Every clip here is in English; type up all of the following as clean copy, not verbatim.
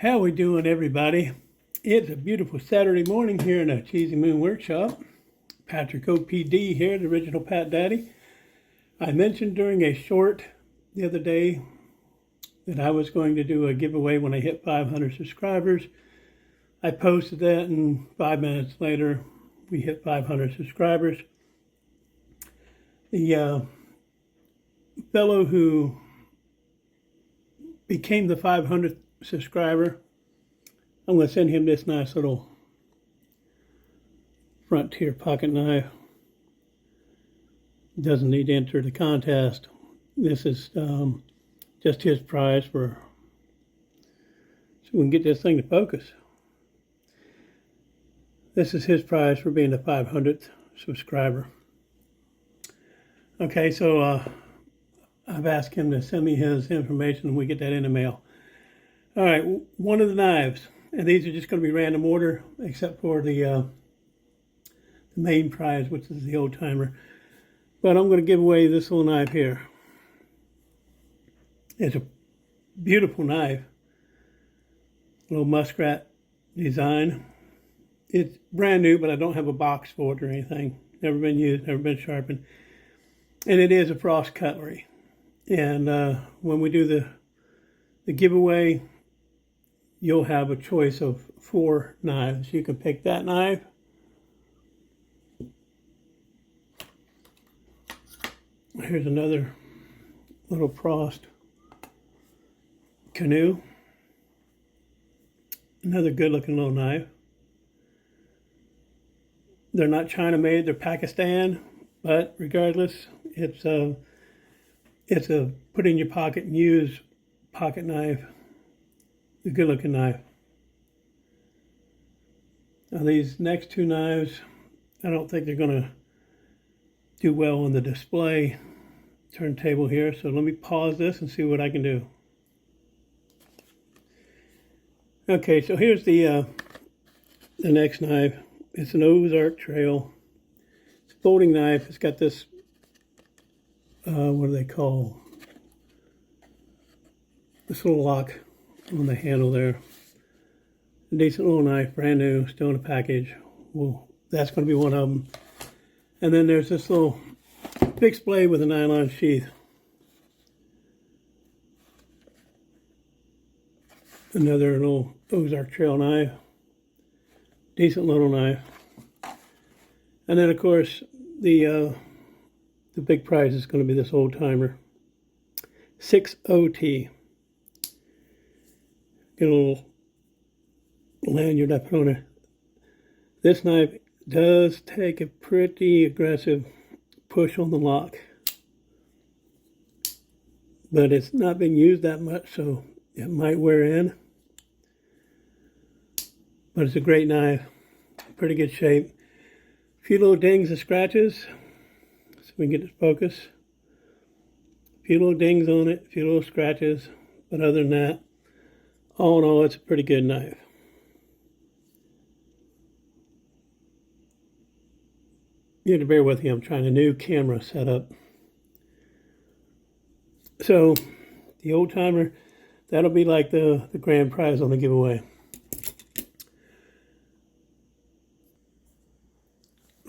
How we doing, everybody? It's a beautiful Saturday morning here in a Cheesy Moon Workshop. Patrick OPD here, the original Pat Daddy. I mentioned during a short the other day that I was going to do a giveaway when I hit 500 subscribers. I posted that, and 5 minutes later, we hit 500 subscribers. The fellow who became the 500th subscriber, I'm going to send him this nice little Frontier pocket knife. Doesn't need to enter the contest. This is just his prize for, so we can get this thing to focus. This is his prize for being the 500th subscriber. Okay, so I've asked him to send me his information and we get that in the mail. All right, one of the knives, and these are just going to be random order except for the main prize, which is the old timer. But I'm going to give away this little knife here. It's a beautiful knife, little muskrat design. It's brand new, but I don't have a box for it or anything. Never been used, never been sharpened. And it is a Frost cutlery. And when we do the giveaway, you'll have a choice of 4 knives. You can pick that knife. Here's another little Frost canoe. Another good looking little knife. They're not China made, they're Pakistan, but regardless, it's a put in your pocket and use pocket knife. A good looking knife. Now these next 2 knives, I don't think they're gonna do well on the display turntable here, so let me pause this and see what I can do. Okay, so here's the next knife. It's an Ozark Trail. It's a folding knife. It's got this, what do they call? This little lock on the handle there. A decent little knife, brand new, still in a package. Well, that's going to be one of them. And then there's this little fixed blade with a nylon sheath. Another little Ozark Trail knife. Decent little knife. And then of course the big prize is going to be this old timer. 6OT. Get a little lanyard I put on it. This knife does take a pretty aggressive push on the lock, but it's not being used that much, so it might wear in. But it's a great knife, pretty good shape. A few little dings and scratches, so we can get this focus. A few little dings on it, a few little scratches, but other than that, all in all, it's a pretty good knife. You have to bear with me, I'm trying a new camera setup. So, the old timer, that'll be like the grand prize on the giveaway.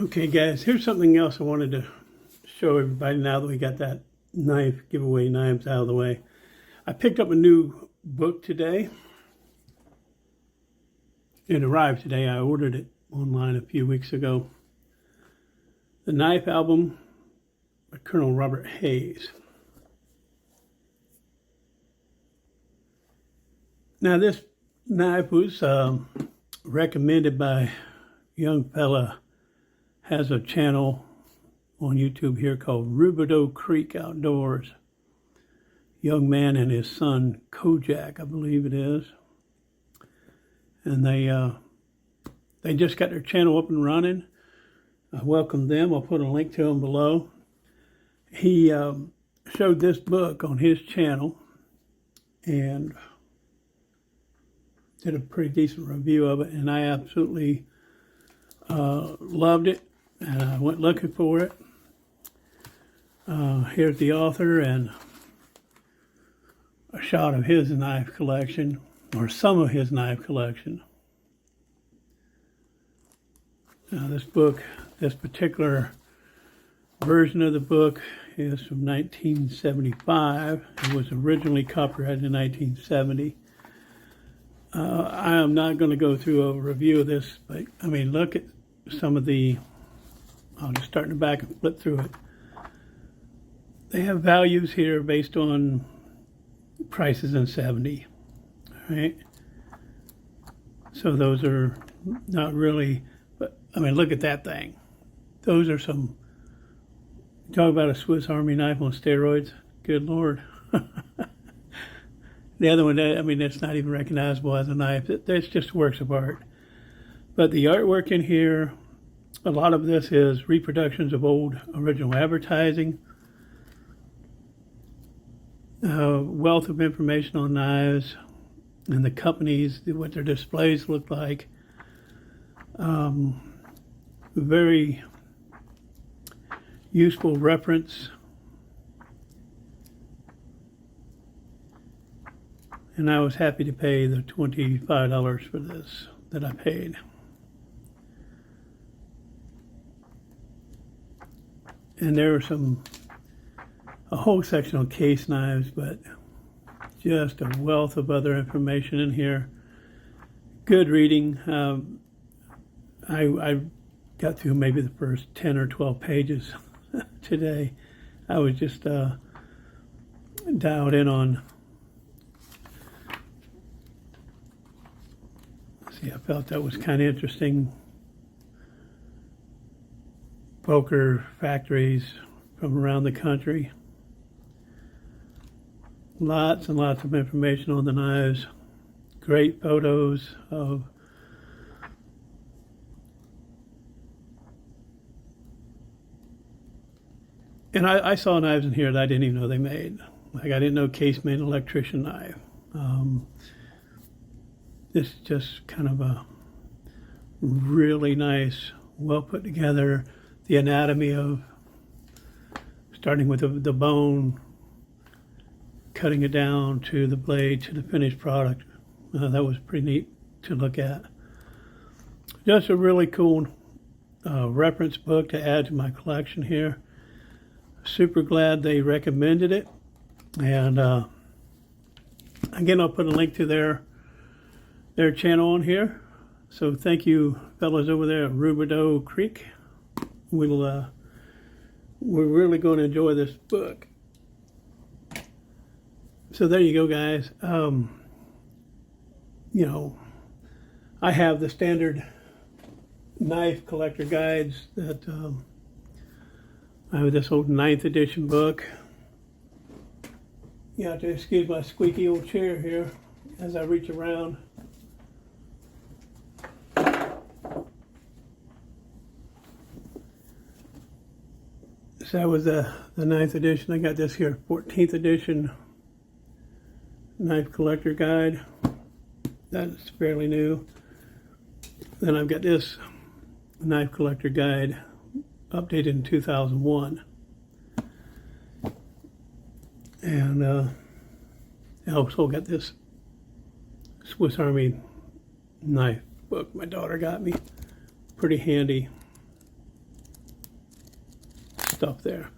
Okay guys, here's something else I wanted to show everybody now that we got that knife giveaway knives out of the way. I picked up a new book today. It arrived today. I ordered it online a few weeks ago. The Knife Album by Colonel Robert Hayes. Now this knife was recommended by a young fella. Has a channel on YouTube here called Rubidoux Creek Outdoors. Young man and his son Kojak, I believe it is. And they just got their channel up and running. I welcome them. I'll put a link to them below. He showed this book on his channel and did a pretty decent review of it, and I absolutely loved it, and I went looking for it. Here's the author and a shot of his knife collection. or some of his knife collection. Now this particular version of the book is from 1975. It was originally copyrighted in 1970. I am not going to go through a review of this, but I mean, look at some of the, I'll just start in the back and flip through it. They have values here based on prices in 70, right? So those are not really, but I mean, look at that thing. Those are some, talk about a Swiss Army knife on steroids. Good Lord. The other one, I mean, that's not even recognizable as a knife. That's just works of art. But the artwork in here, a lot of this is reproductions of old original advertising. Wealth of information on knives and the companies, what their displays look like. Very useful reference. And I was happy to pay the $25 for this that I paid. And there are a whole section on case knives, but just a wealth of other information in here. Good reading. I got through maybe the first 10 or 12 pages today. I was just dialed in on. See, I felt that was kind of interesting. Poker factories from around the country. Lots and lots of information on the knives. Great photos of and I saw knives in here that I didn't even know they made. Like I didn't know Case made an electrician knife. This is just kind of a really nice, well put together, the anatomy of starting with the bone, cutting it down to the blade, to the finished product. That was pretty neat to look at. Just a really cool reference book to add to my collection here. Super glad they recommended it. And again, I'll put a link to their channel on here. So thank you fellas over there at Rubidoux Creek. We're really going to enjoy this book. So there you go, guys. You know, I have the standard knife collector guides that I have this old 9th edition book. You have to excuse my squeaky old chair here as I reach around. So that was the 9th edition. I got this here, 14th edition knife collector guide. That's fairly new. Then I've got this knife collector guide updated in 2001. And I also got this Swiss Army knife book my daughter got me. Pretty handy stuff there.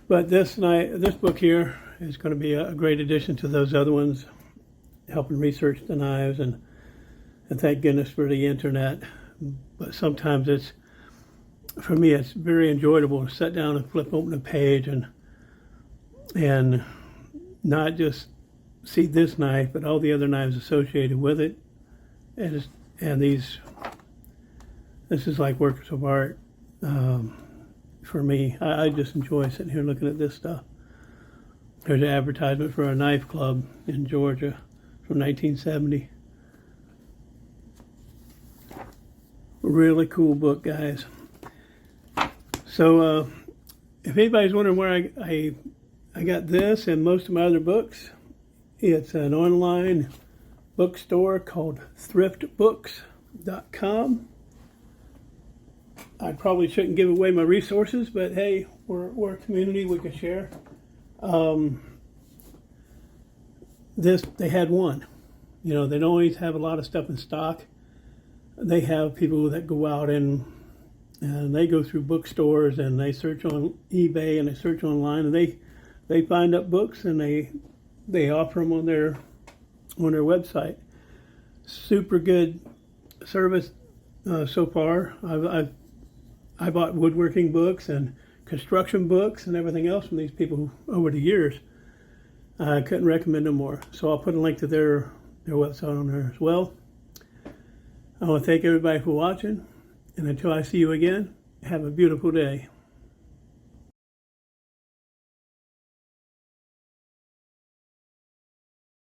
But this book here is going to be a great addition to those other ones, helping research the knives, and thank goodness for the internet. But sometimes for me, it's very enjoyable to sit down and flip open a page and not just see this knife, but all the other knives associated with it. And this is like works of art for me. I just enjoy sitting here looking at this stuff. There's an advertisement for a knife club in Georgia from 1970. Really cool book, guys. So if anybody's wondering where I got this and most of my other books, it's an online bookstore called thriftbooks.com. I probably shouldn't give away my resources, but hey, we're a community, we can share. They had one, You know, they don't always have a lot of stuff in stock. They have people that go out and they go through bookstores and they search on eBay and they search online and they find up books and they offer them on their website. Super good service so far. I bought woodworking books and construction books and everything else from these people over the years. I couldn't recommend them more. So I'll put a link to their website on there as well. I want to thank everybody for watching, and until I see you again, have a beautiful day.